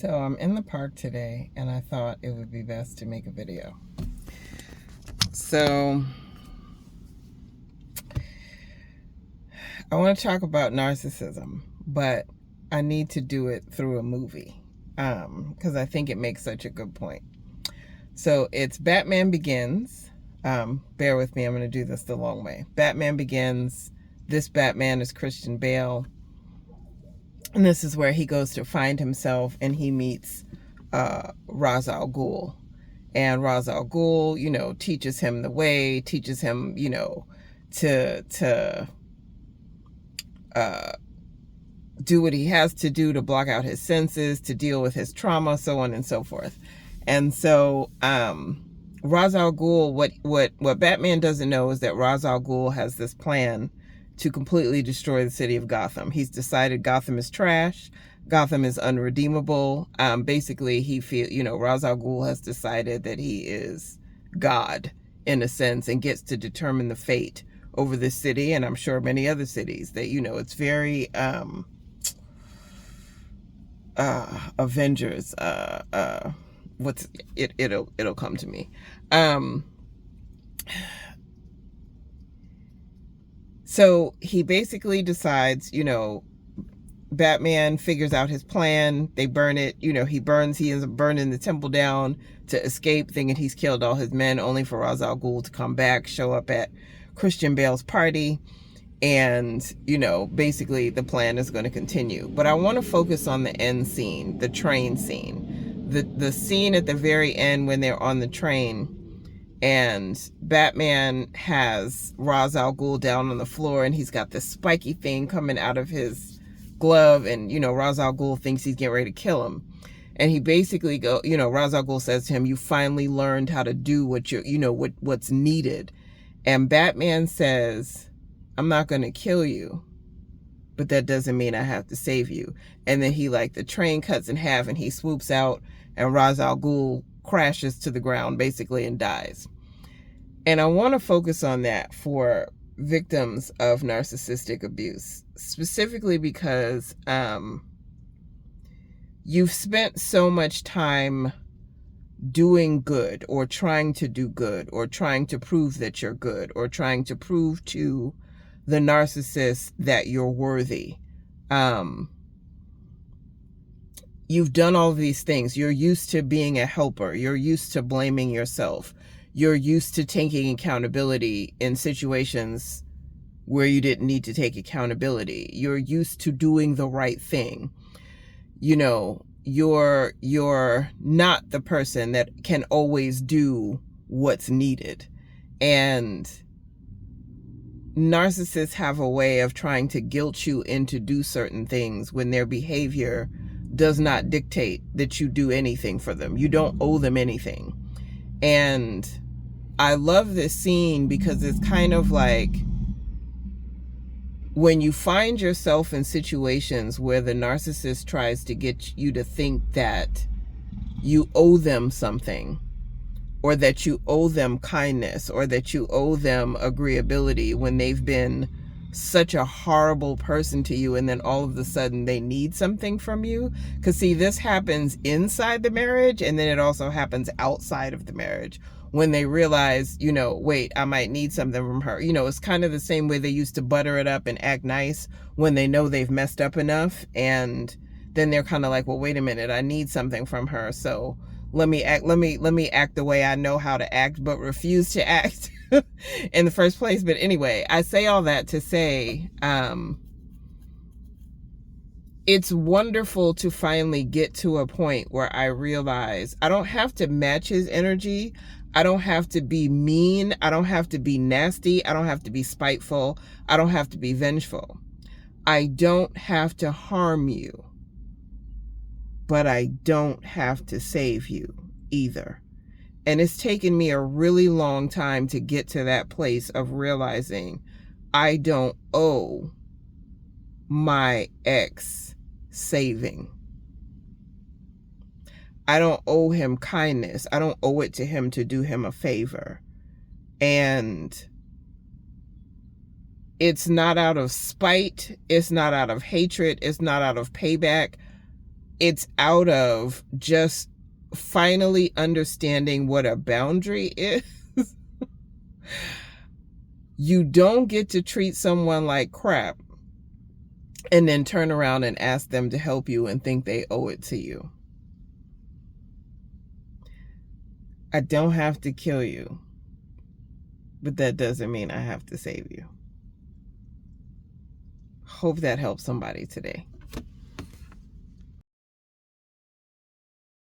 So I'm in the park today and I thought it would be best to make a video. So I want to talk about narcissism, but I need to do it through a movie because I think it makes such a good point. So it's Batman Begins. Bear with me, I'm going to do this the long way. Batman Begins. This Batman is Christian Bale. And this is where he goes to find himself and he meets Ra's al Ghul. And Ra's al Ghul, teaches him the way, teaches him, to do what he has to do to block out his senses, to deal with his trauma, so on and so forth. And so Ra's al Ghul, what Batman doesn't know is that Ra's al Ghul has this plan to completely destroy the city of Gotham. He's decided Gotham is trash. Gotham is unredeemable. Basically, Ra's al Ghul has decided that he is God in a sense and gets to determine the fate over this city, and I'm sure many other cities. That it's very Avengers. It'll come to me. So he basically decides, Batman figures out his plan. They burn it. He ends up burning the temple down to escape, thinking he's killed all his men, only for Ra's al Ghul to come back, show up at Christian Bale's party. And, basically the plan is going to continue. But I want to focus on the end scene, the train scene. The scene at the very end when they're on the train and Batman has Ra's al Ghul down on the floor and he's got this spiky thing coming out of his glove, and Ra's al Ghul thinks he's getting ready to kill him. And he basically Ra's al Ghul says to him, "You finally learned how to do what's needed." And Batman says, "I'm not going to kill you, but that doesn't mean I have to save you." And then the train cuts in half and he swoops out and Ra's al Ghul crashes to the ground basically and dies. And I want to focus on that for victims of narcissistic abuse, specifically because you've spent so much time doing good or trying to do good or trying to prove that you're good or trying to prove to the narcissist that you're worthy. You've done all of these things. You're used to being a helper. You're used to blaming yourself. You're used to taking accountability in situations where you didn't need to take accountability. You're used to doing the right thing. You're not the person that can always do what's needed. And narcissists have a way of trying to guilt you into do certain things when their behavior does not dictate that you do anything for them. You don't owe them anything. And I love this scene because it's kind of like when you find yourself in situations where the narcissist tries to get you to think that you owe them something, or that you owe them kindness, or that you owe them agreeability when they've been such a horrible person to you, and then all of a sudden they need something from you. Because see, this happens inside the marriage, and then it also happens outside of the marriage when they realize, wait, I might need something from her. It's kind of the same way they used to butter it up and act nice when they know they've messed up enough, and then they're kind of like, well, wait a minute, I need something from her, so let me act the way I know how to act, but refuse to act in the first place. But anyway, I say all that to say, it's wonderful to finally get to a point where I realize I don't have to match his energy. I don't have to be mean. I don't have to be nasty. I don't have to be spiteful. I don't have to be vengeful. I don't have to harm you. But I don't have to save you either. And it's taken me a really long time to get to that place of realizing I don't owe my ex saving. I don't owe him kindness. I don't owe it to him to do him a favor. And it's not out of spite. It's not out of hatred. It's not out of payback. it's out of just finally understanding what a boundary is. You don't get to treat someone like crap and then turn around and ask them to help you and think they owe it to you. I don't have to kill you, but that doesn't mean I have to save you. Hope that helps somebody today.